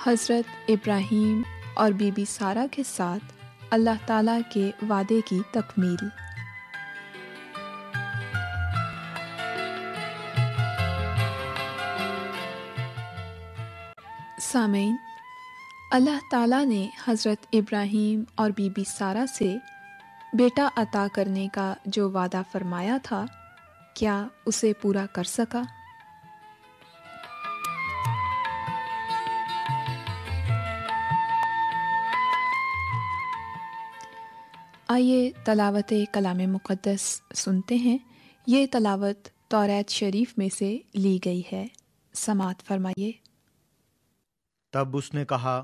حضرت ابراہیم اور be be Sara کے ساتھ اللہ تعالیٰ کے وعدے کی تکمیل۔ سامعین، اللہ تعالیٰ نے حضرت ابراہیم اور بی بی سارہ سے بیٹا عطا کرنے کا جو وعدہ فرمایا تھا، کیا اسے پورا کر سکا؟ آئیے تلاوت کلام مقدس سنتے ہیں۔ یہ تلاوت توریت شریف میں سے لی گئی ہے۔ سماعت فرمائیے۔ تب اس نے کہا،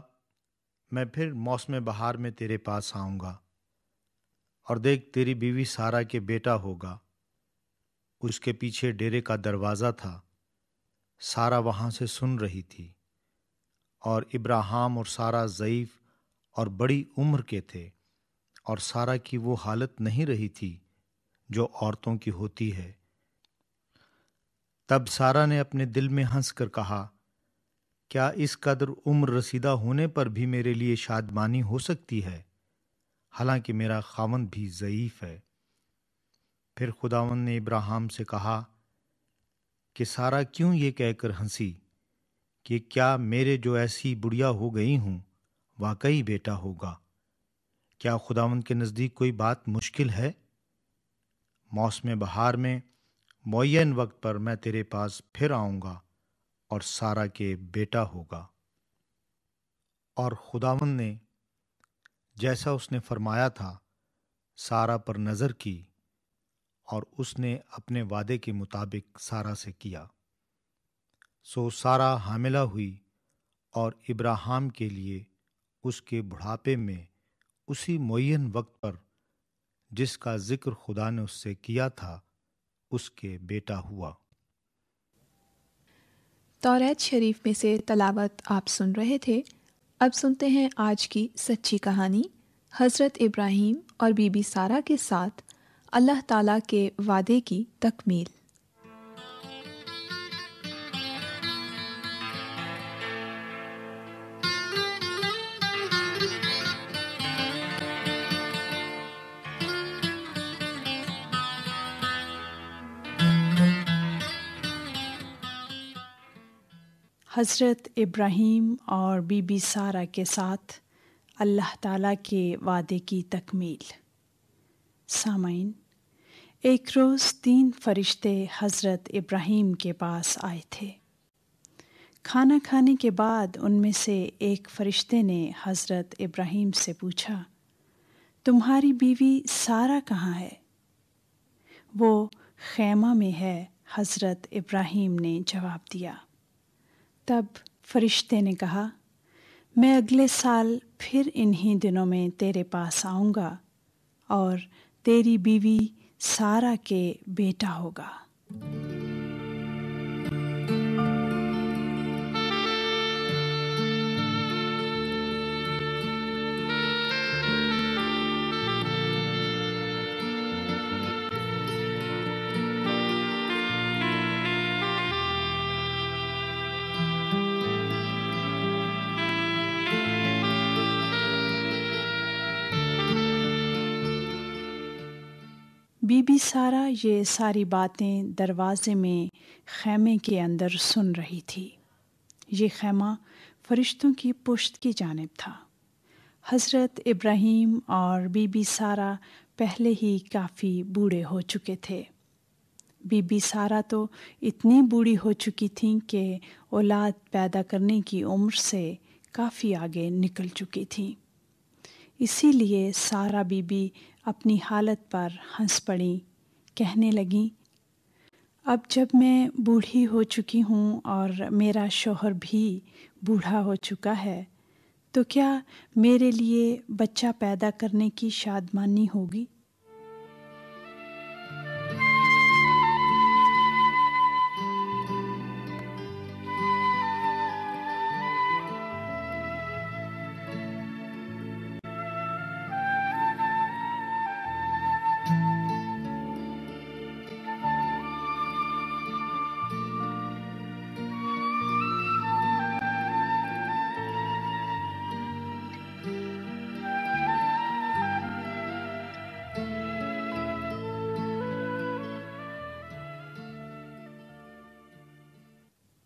میں پھر موسم بہار میں تیرے پاس آؤں گا، اور دیکھ تیری بیوی سارہ کے بیٹا ہوگا۔ اس کے پیچھے ڈیرے کا دروازہ تھا، سارہ وہاں سے سن رہی تھی، اور ابراہیم اور سارہ ضعیف اور بڑی عمر کے تھے، اور سارہ کی وہ حالت نہیں رہی تھی جو عورتوں کی ہوتی ہے۔ تب سارہ نے اپنے دل میں ہنس کر کہا، کیا اس قدر عمر رسیدہ ہونے پر بھی میرے لیے شادمانی ہو سکتی ہے، حالانکہ میرا خاوند بھی ضعیف ہے؟ پھر خداوند نے ابراہیم سے کہا کہ سارہ کیوں یہ کہہ کر ہنسی کہ کیا میرے جو ایسی بڑھیا ہو گئی ہوں واقعی بیٹا ہوگا؟ کیا خداوند کے نزدیک کوئی بات مشکل ہے؟ موسم بہار میں معین وقت پر میں تیرے پاس پھر آؤں گا، اور سارہ کے بیٹا ہوگا۔ اور خداوند نے جیسا اس نے فرمایا تھا سارہ پر نظر کی، اور اس نے اپنے وعدے کے مطابق سارہ سے کیا۔ سو سارہ حاملہ ہوئی، اور ابراہیم کے لیے اس کے بڑھاپے میں اسی معین وقت پر جس کا ذکر خدا نے اس سے کیا تھا، اس کے بیٹا ہوا۔ توریت شریف میں سے تلاوت آپ سن رہے تھے۔ اب سنتے ہیں آج کی سچی کہانی، حضرت ابراہیم اور بی بی سارہ کے ساتھ اللہ تعالیٰ کے وعدے کی تکمیل۔ حضرت ابراہیم اور بی بی سارہ کے ساتھ اللہ تعالیٰ کے وعدے کی تکمیل۔ سامعین، ایک روز 3 فرشتے حضرت ابراہیم کے پاس آئے تھے۔ کھانا کھانے کے بعد ان میں سے ایک فرشتے نے حضرت ابراہیم سے پوچھا، تمہاری بیوی سارہ کہاں ہے؟ وہ خیمہ میں ہے، حضرت ابراہیم نے جواب دیا۔ تب فرشتے نے کہا، میں اگلے سال پھر انہی دنوں میں تیرے پاس آؤں گا، اور تیری بیوی سارہ کے بیٹا ہوگا۔ بی بی سارہ یہ ساری باتیں دروازے میں خیمے کے اندر سن رہی تھی۔ یہ خیمہ فرشتوں کی پشت کی جانب تھا۔ حضرت ابراہیم اور بی بی سارہ پہلے ہی کافی بوڑھے ہو چکے تھے۔ بی بی سارہ تو اتنی بوڑھی ہو چکی تھیں کہ اولاد پیدا کرنے کی عمر سے کافی آگے نکل چکی تھیں۔ اسی لیے سارہ بی بی اپنی حالت پر ہنس پڑیں، کہنے لگیں، اب جب میں بوڑھی ہو چکی ہوں اور میرا شوہر بھی بوڑھا ہو چکا ہے، تو کیا میرے لیے بچہ پیدا کرنے کی شادمانی ہوگی؟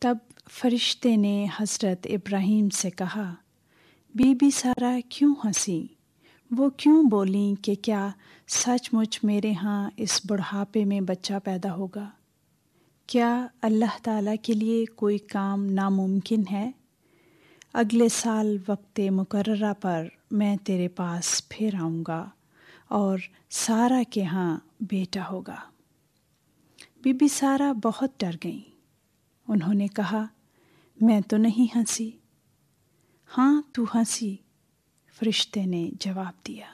تب فرشتے نے حضرت ابراہیم سے کہا، بی بی سارہ کیوں ہنسی؟ وہ کیوں بولیں کہ کیا سچ مچ میرے ہاں اس بڑھاپے میں بچہ پیدا ہوگا؟ کیا اللہ تعالیٰ کے لیے کوئی کام ناممکن ہے؟ اگلے سال وقت مقررہ پر میں تیرے پاس پھر آؤں گا اور سارہ کے ہاں بیٹا ہوگا۔ بی بی سارہ بہت ڈر گئیں۔ انہوں نے کہا، میں تو نہیں ہنسی۔ ہاں تو ہنسی، فرشتے نے جواب دیا۔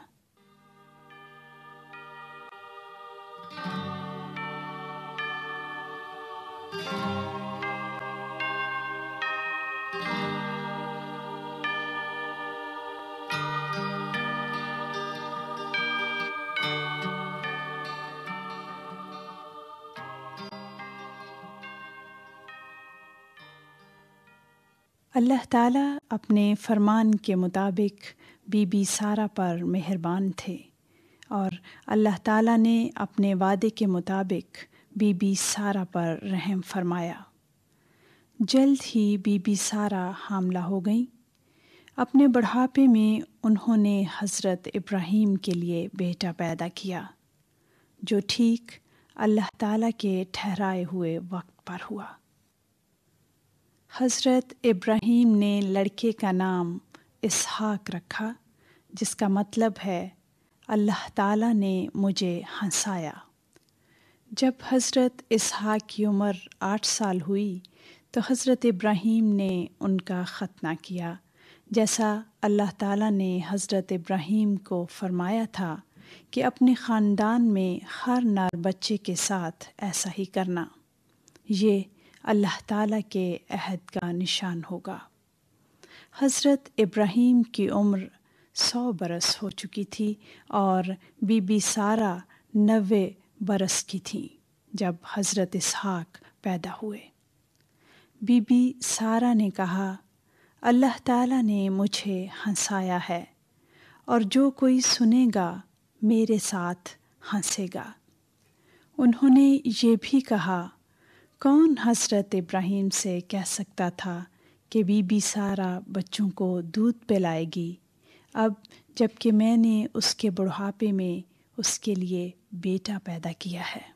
اللہ تعالیٰ اپنے فرمان کے مطابق بی بی سارہ پر مہربان تھے، اور اللہ تعالیٰ نے اپنے وعدے کے مطابق بی بی سارہ پر رحم فرمایا۔ جلد ہی بی بی سارہ حاملہ ہو گئیں۔ اپنے بڑھاپے میں انہوں نے حضرت ابراہیم کے لیے بیٹا پیدا کیا، جو ٹھیک اللہ تعالیٰ کے ٹھہرائے ہوئے وقت پر ہوا۔ حضرت ابراہیم نے لڑکے کا نام اسحاق رکھا، جس کا مطلب ہے اللہ تعالیٰ نے مجھے ہنسایا۔ جب حضرت اسحاق کی عمر 8 سال ہوئی تو حضرت ابراہیم نے ان کا ختنہ کیا، جیسا اللہ تعالیٰ نے حضرت ابراہیم کو فرمایا تھا کہ اپنے خاندان میں ہر نر بچے کے ساتھ ایسا ہی کرنا۔ یہ اللہ تعالیٰ کے عہد کا نشان ہوگا۔ حضرت ابراہیم کی عمر 100 برس ہو چکی تھی اور بی بی سارہ 90 برس کی تھیں جب حضرت اسحاق پیدا ہوئے۔ بی بی سارہ نے کہا، اللہ تعالیٰ نے مجھے ہنسایا ہے، اور جو کوئی سنے گا میرے ساتھ ہنسے گا۔ انہوں نے یہ بھی کہا، کون حضرت ابراہیم سے کہہ سکتا تھا کہ بی بی سارہ بچوں کو دودھ پلائے گی، اب جب کہ میں نے اس کے بڑھاپے میں اس کے لیے بیٹا پیدا کیا ہے۔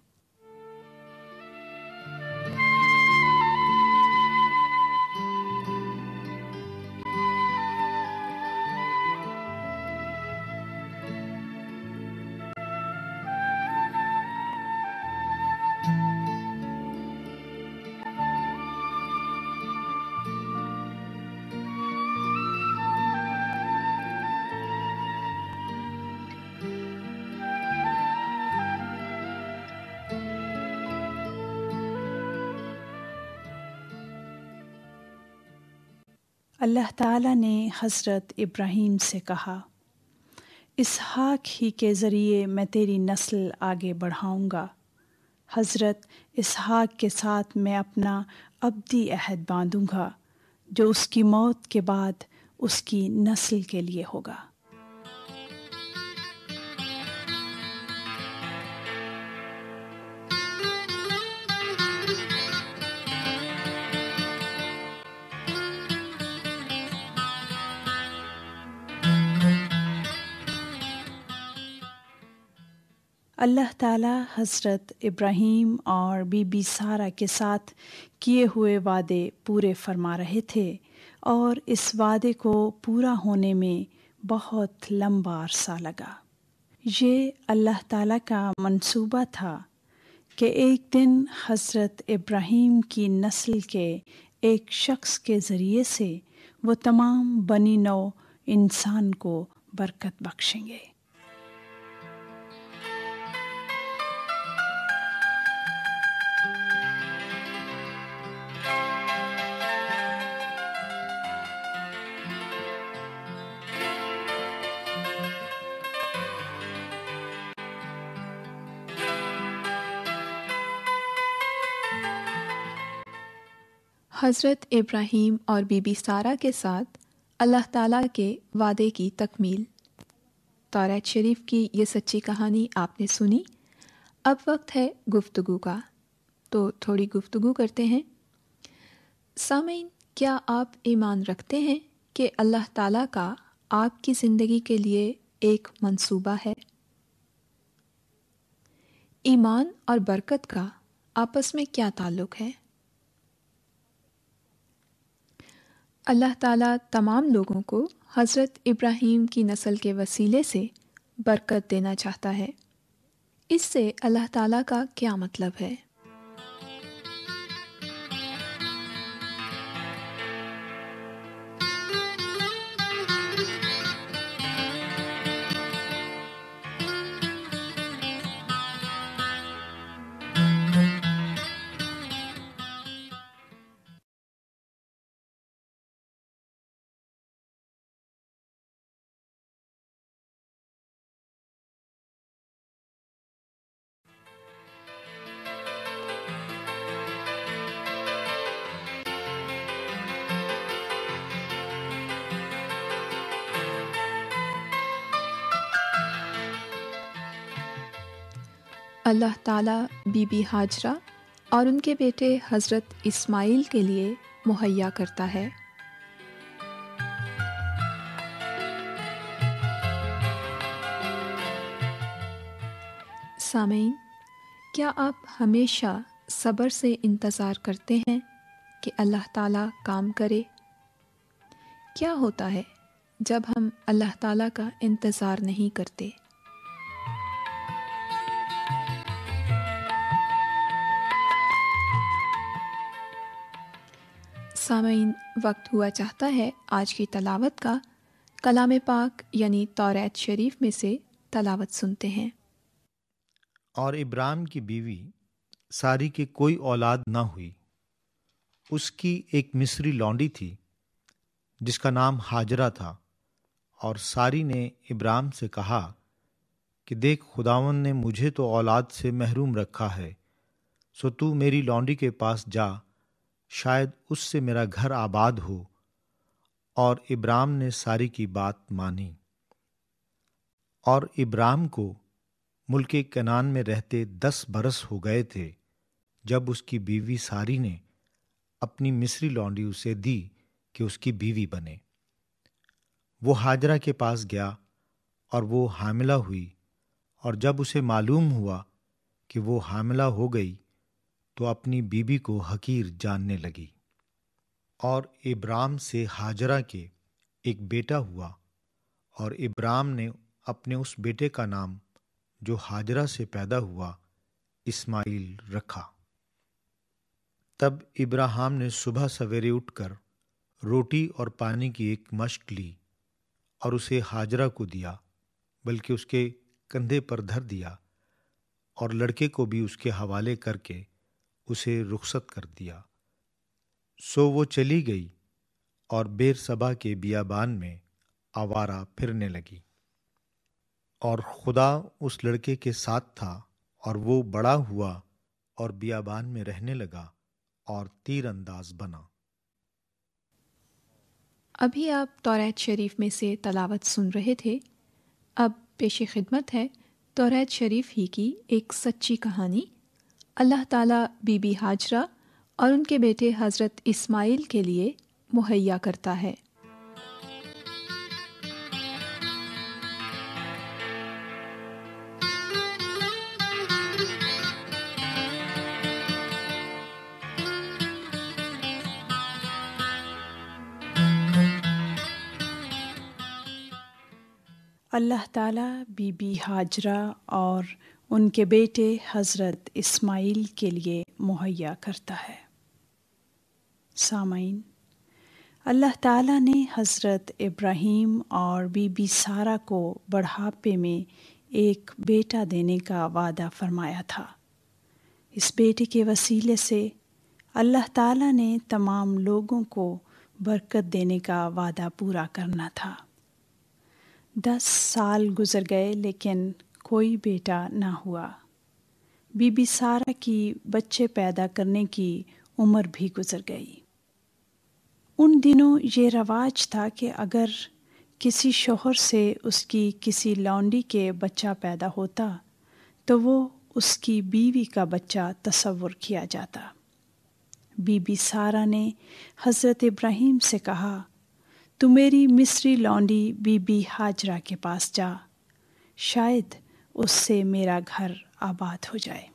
اللہ تعالیٰ نے حضرت ابراہیم سے کہا، اسحاق ہی کے ذریعے میں تیری نسل آگے بڑھاؤں گا۔ حضرت اسحاق کے ساتھ میں اپنا ابدی عہد باندھوں گا، جو اس کی موت کے بعد اس کی نسل کے لیے ہوگا۔ اللہ تعالیٰ حضرت ابراہیم اور بی بی سارہ کے ساتھ کیے ہوئے وعدے پورے فرما رہے تھے، اور اس وعدے کو پورا ہونے میں بہت لمبا عرصہ لگا۔ یہ اللہ تعالیٰ کا منصوبہ تھا کہ ایک دن حضرت ابراہیم کی نسل کے ایک شخص کے ذریعے سے وہ تمام بنی نوع انسان کو برکت بخشیں گے۔ حضرت ابراہیم اور بی بی سارہ کے ساتھ اللہ تعالیٰ کے وعدے کی تکمیل۔ توریت شریف کی یہ سچی کہانی آپ نے سنی۔ اب وقت ہے گفتگو کا، تو تھوڑی گفتگو کرتے ہیں۔ سامعین، کیا آپ ایمان رکھتے ہیں کہ اللہ تعالیٰ کا آپ کی زندگی کے لیے ایک منصوبہ ہے؟ ایمان اور برکت کا آپس میں کیا تعلق ہے؟ اللہ تعالیٰ تمام لوگوں کو حضرت ابراہیم کی نسل کے وسیلے سے برکت دینا چاہتا ہے۔ اس سے اللہ تعالیٰ کا کیا مطلب ہے؟ اللہ تعالیٰ بی بی ہاجرہ اور ان کے بیٹے حضرت اسماعیل کے لیے مہیا کرتا ہے۔ سامعین، کیا آپ ہمیشہ صبر سے انتظار کرتے ہیں کہ اللہ تعالیٰ کام کرے؟ کیا ہوتا ہے جب ہم اللہ تعالیٰ کا انتظار نہیں کرتے؟ سامعین، وقت ہوا چاہتا ہے آج کی تلاوت کا۔ کلام پاک یعنی توریت شریف میں سے تلاوت سنتے ہیں۔ اور ابرام کی بیوی ساری کی کوئی اولاد نہ ہوئی۔ اس کی ایک مصری لونڈی تھی جس کا نام ہاجرہ تھا، اور ساری نے ابرام سے کہا کہ دیکھ، خداوند نے مجھے تو اولاد سے محروم رکھا ہے، سو تو میری لونڈی کے پاس جا، شاید اس سے میرا گھر آباد ہو۔ اور ابرام نے ساری کی بات مانی۔ اور ابرام کو ملک کنعان میں رہتے 10 برس ہو گئے تھے جب اس کی بیوی ساری نے اپنی مصری لونڈی اسے دی کہ اس کی بیوی بنے۔ وہ ہاجرہ کے پاس گیا اور وہ حاملہ ہوئی، اور جب اسے معلوم ہوا کہ وہ حاملہ ہو گئی تو اپنی بیوی کو حقیر جاننے لگی۔ اور ابرام سے ہاجرہ کے ایک بیٹا ہوا، اور ابرام نے اپنے اس بیٹے کا نام جو ہاجرہ سے پیدا ہوا اسماعیل رکھا۔ تب ابراہیم نے صبح سویرے اٹھ کر روٹی اور پانی کی ایک مشک لی اور اسے ہاجرہ کو دیا، بلکہ اس کے کندھے پر دھر دیا، اور لڑکے کو بھی اس کے حوالے کر کے اسے رخصت کر دیا۔ سو وہ چلی گئی اور بیر سبا کے بیابان میں آوارہ پھرنے لگی۔ اور خدا اس لڑکے کے ساتھ تھا، اور وہ بڑا ہوا اور بیابان میں رہنے لگا اور تیر انداز بنا۔ ابھی آپ توریت شریف میں سے تلاوت سن رہے تھے۔ اب پیش خدمت ہے توریت شریف ہی کی ایک سچی کہانی۔ اللہ تعالیٰ بی بی ہاجرہ اور ان کے بیٹے حضرت اسماعیل کے لیے مہیا کرتا ہے۔ اللہ تعالیٰ بی بی ہاجرہ اور ان کے بیٹے حضرت اسماعیل کے لیے مہیا کرتا ہے۔ سامعین، اللہ تعالیٰ نے حضرت ابراہیم اور بی بی سارہ کو بڑھاپے میں ایک بیٹا دینے کا وعدہ فرمایا تھا۔ اس بیٹے کے وسیلے سے اللہ تعالیٰ نے تمام لوگوں کو برکت دینے کا وعدہ پورا کرنا تھا۔ 10 سال گزر گئے لیکن کوئی بیٹا نہ ہوا۔ بی بی سارہ کی بچے پیدا کرنے کی عمر بھی گزر گئی۔ ان دنوں یہ رواج تھا کہ اگر کسی شوہر سے اس کی کسی لونڈی کے بچہ پیدا ہوتا تو وہ اس کی بیوی کا بچہ تصور کیا جاتا۔ بی بی سارہ نے حضرت ابراہیم سے کہا، تو میری مصری لونڈی بی بی ہاجرہ کے پاس جا، شاید اس سے میرا گھر آباد ہو جائے۔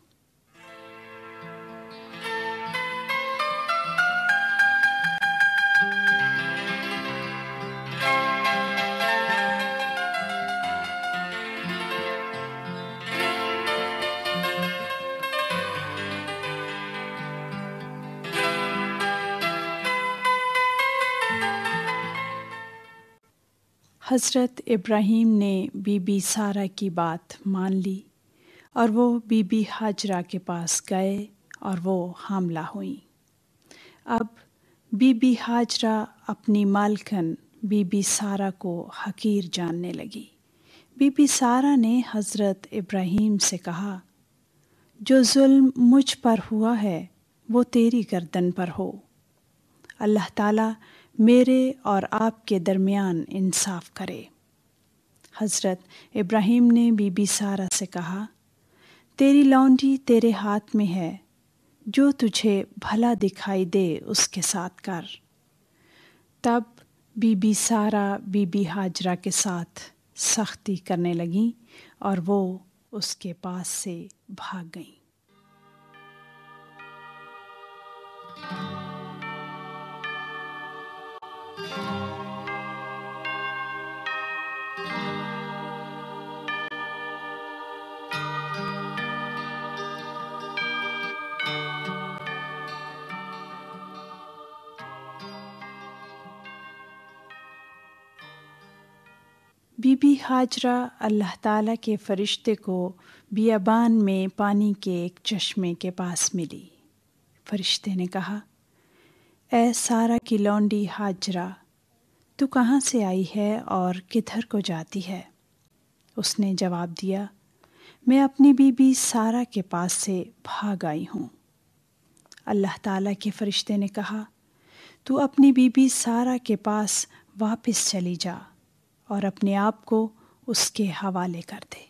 حضرت ابراہیم نے بی بی سارہ کی بات مان لی اور وہ بی بی ہاجرہ کے پاس گئے اور وہ حاملہ ہوئیں۔ اب بی بی ہاجرہ اپنی مالکن بی بی سارہ کو حقیر جاننے لگی۔ بی بی سارہ نے حضرت ابراہیم سے کہا، جو ظلم مجھ پر ہوا ہے وہ تیری گردن پر ہو۔ اللہ تعالیٰ میرے اور آپ کے درمیان انصاف کرے۔ حضرت ابراہیم نے بی بی سارہ سے کہا، تیری لونڈی تیرے ہاتھ میں ہے، جو تجھے بھلا دکھائی دے اس کے ساتھ کر۔ تب بی بی سارہ بی بی ہاجرہ کے ساتھ سختی کرنے لگیں اور وہ اس کے پاس سے بھاگ گئیں۔ بی بی ہاجرہ اللہ تعالیٰ کے فرشتے کو بیابان میں پانی کے ایک چشمے کے پاس ملی۔ فرشتے نے کہا، اے سارہ کی لونڈی ہاجرہ، تو کہاں سے آئی ہے اور کدھر کو جاتی ہے؟ اس نے جواب دیا، میں اپنی بی بی سارہ کے پاس سے بھاگ آئی ہوں۔ اللہ تعالیٰ کے فرشتے نے کہا، تو اپنی بی بی سارہ کے پاس واپس چلی جا اور اپنے آپ کو اس کے حوالے کر دے۔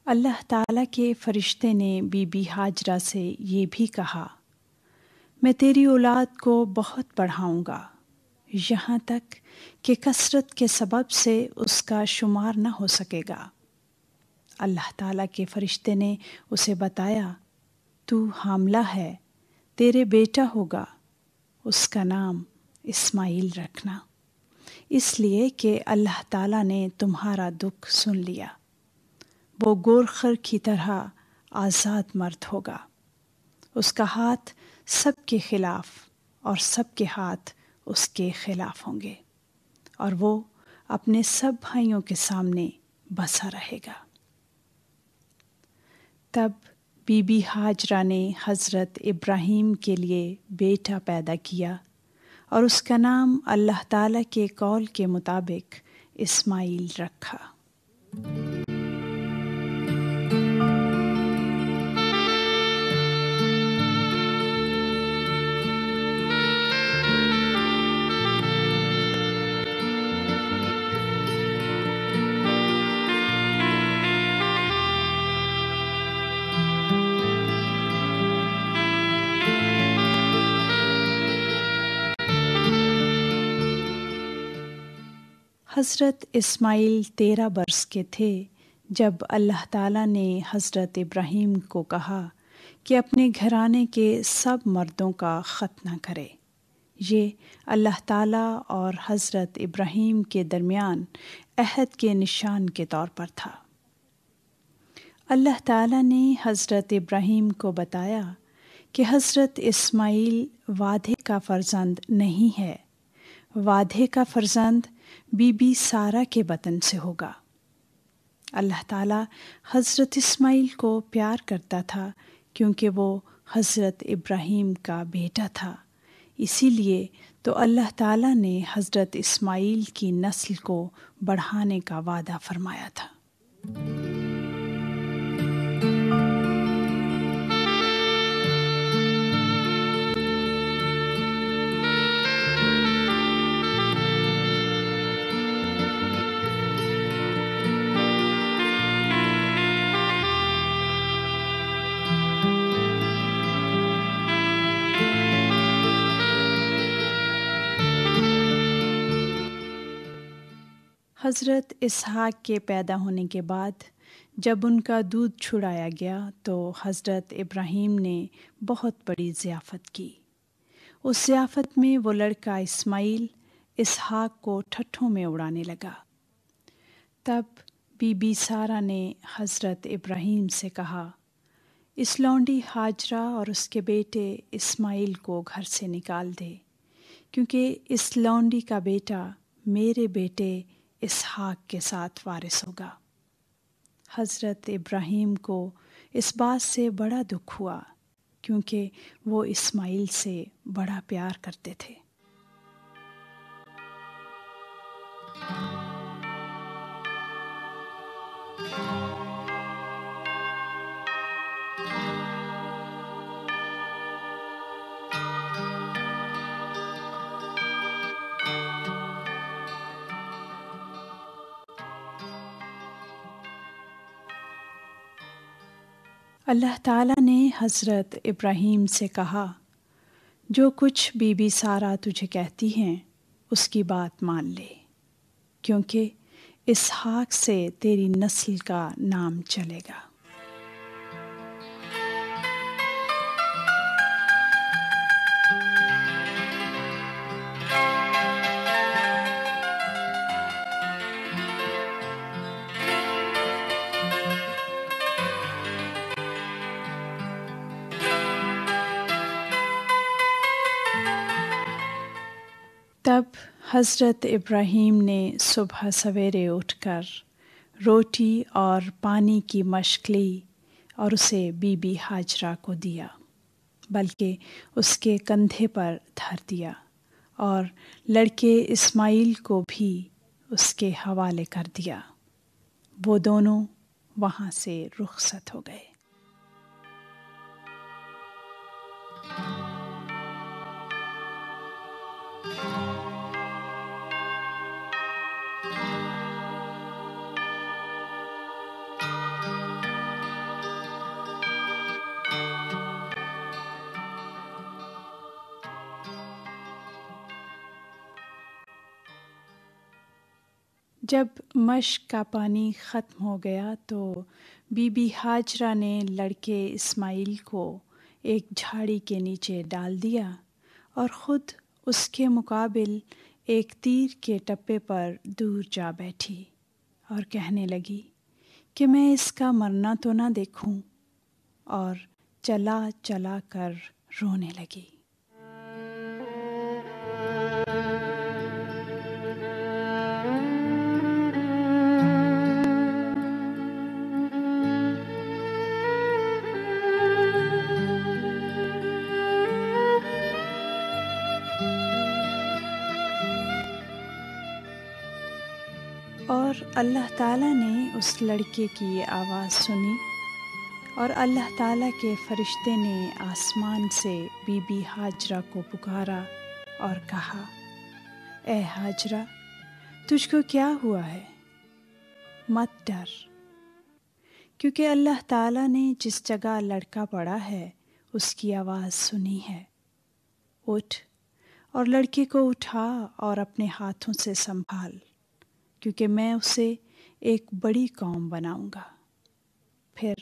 اللہ تعالیٰ کے فرشتے نے بی بی ہاجرہ سے یہ بھی کہا، میں تیری اولاد کو بہت بڑھاؤں گا، یہاں تک کہ کثرت کے سبب سے اس کا شمار نہ ہو سکے گا۔ اللہ تعالیٰ کے فرشتے نے اسے بتایا، تو حاملہ ہے، تیرے بیٹا ہوگا، اس کا نام اسماعیل رکھنا، اس لیے کہ اللہ تعالیٰ نے تمہارا دکھ سن لیا۔ وہ گورخر کی طرح آزاد مرد ہوگا، اس کا ہاتھ سب کے خلاف اور سب کے ہاتھ اس کے خلاف ہوں گے، اور وہ اپنے سب بھائیوں کے سامنے بسا رہے گا۔ تب بی بی ہاجرہ نے حضرت ابراہیم کے لیے بیٹا پیدا کیا اور اس کا نام اللہ تعالیٰ کے قول کے مطابق اسماعیل رکھا۔ حضرت اسماعیل 13 برس کے تھے جب اللہ تعالیٰ نے حضرت ابراہیم کو کہا کہ اپنے گھرانے کے سب مردوں کا ختنہ کرے۔ یہ اللہ تعالیٰ اور حضرت ابراہیم کے درمیان عہد کے نشان کے طور پر تھا۔ اللہ تعالیٰ نے حضرت ابراہیم کو بتایا کہ حضرت اسماعیل وعدے کا فرزند نہیں ہے، وعدے کا فرزند بی بی سارہ کے بطن سے ہوگا۔ اللہ تعالیٰ حضرت اسماعیل کو پیار کرتا تھا کیونکہ وہ حضرت ابراہیم کا بیٹا تھا، اسی لیے تو اللہ تعالیٰ نے حضرت اسماعیل کی نسل کو بڑھانے کا وعدہ فرمایا تھا۔ حضرت اسحاق کے پیدا ہونے کے بعد جب ان کا دودھ چھڑایا گیا تو حضرت ابراہیم نے بہت بڑی ضیافت کی۔ اس ضیافت میں وہ لڑکا اسماعیل اسحاق کو ٹھٹھوں میں اڑانے لگا۔ تب بی بی سارہ نے حضرت ابراہیم سے کہا، اس لونڈی ہاجرہ اور اس کے بیٹے اسماعیل کو گھر سے نکال دے، کیونکہ اس لونڈی کا بیٹا میرے بیٹے اسحاق کے ساتھ وارث ہوگا۔ حضرت ابراہیم کو اس بات سے بڑا دکھ ہوا، کیونکہ وہ اسماعیل سے بڑا پیار کرتے تھے۔ اللہ تعالیٰ نے حضرت ابراہیم سے کہا، جو کچھ بی بی سارہ تجھے کہتی ہیں اس کی بات مان لے، کیونکہ اسحاق سے تیری نسل کا نام چلے گا۔ تب حضرت ابراہیم نے صبح سویرے اٹھ کر روٹی اور پانی کی مشق لی اور اسے بی بی ہاجرہ کو دیا، بلکہ اس کے کندھے پر دھر دیا، اور لڑکے اسماعیل کو بھی اس کے حوالے کر دیا۔ وہ دونوں وہاں سے رخصت ہو گئے۔ جب مشق کا پانی ختم ہو گیا تو بی بی ہاجرہ نے لڑکے اسماعیل کو ایک جھاڑی کے نیچے ڈال دیا اور خود اس کے مقابل ایک تیر کے ٹپے پر دور جا بیٹھی اور کہنے لگی کہ میں اس کا مرنا تو نہ دیکھوں، اور چلا چلا کر رونے لگی۔ اور اللہ تعالیٰ نے اس لڑکے کی آواز سنی، اور اللہ تعالیٰ کے فرشتے نے آسمان سے بی بی ہاجرہ کو پکارا اور کہا، اے ہاجرہ، تجھ کو کیا ہوا ہے؟ مت ڈر، کیونکہ اللہ تعالیٰ نے جس جگہ لڑکا پڑا ہے اس کی آواز سنی ہے۔ اٹھ اور لڑکے کو اٹھا اور اپنے ہاتھوں سے سنبھال، کیونکہ میں اسے ایک بڑی قوم بناؤں گا۔ پھر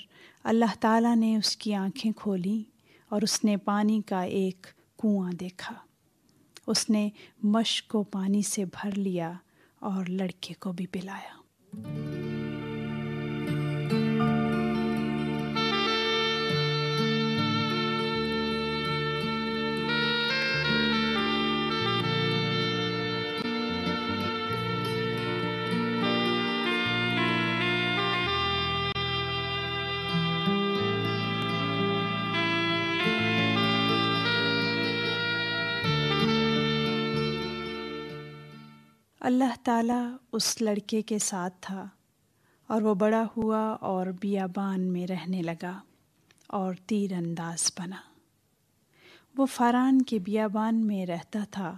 اللہ تعالیٰ نے اس کی آنکھیں کھولیں اور اس نے پانی کا ایک کنواں دیکھا۔ اس نے مشق کو پانی سے بھر لیا اور لڑکے کو بھی پلایا۔ اللہ تعالیٰ اس لڑکے کے ساتھ تھا، اور وہ بڑا ہوا اور بیابان میں رہنے لگا اور تیر انداز بنا۔ وہ فاران کے بیابان میں رہتا تھا۔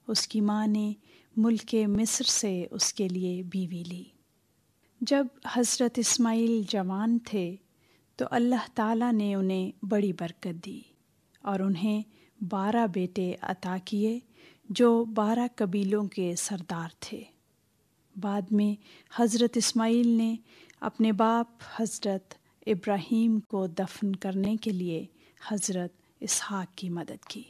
اس کی ماں نے ملک مصر سے اس کے لیے بیوی لی۔ جب حضرت اسماعیل جوان تھے تو اللہ تعالیٰ نے انہیں بڑی برکت دی اور انہیں 12 بیٹے عطا کیے جو 12 قبیلوں کے سردار تھے۔ بعد میں حضرت اسماعیل نے اپنے باپ حضرت ابراہیم کو دفن کرنے کے لیے حضرت اسحاق کی مدد کی۔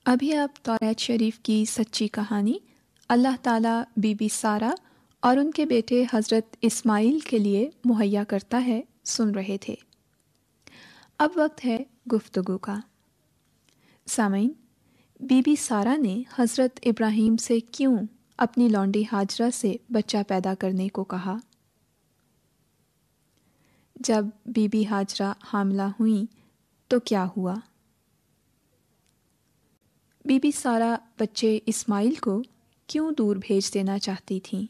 ابھی آپ توریت شریف کی سچی کہانی اللہ تعالیٰ بی بی سارہ اور ان کے بیٹے حضرت اسماعیل کے لیے مہیا کرتا ہے سن رہے تھے۔ اب وقت ہے گفتگو کا۔ سامعین، بی بی سارہ نے حضرت ابراہیم سے کیوں اپنی لونڈی ہاجرہ سے بچہ پیدا کرنے کو کہا؟ جب بی بی ہاجرہ حاملہ ہوئیں تو کیا ہوا؟ بی بی سارہ بچے اسماعیل کو کیوں دور بھیج دینا چاہتی تھیں؟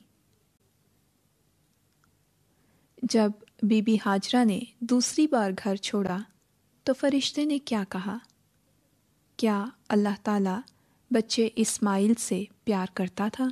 جب بی بی ہاجرہ نے دوسری بار گھر چھوڑا تو فرشتے نے کیا کہا؟ کیا اللہ تعالیٰ بچے اسماعیل سے پیار کرتا تھا؟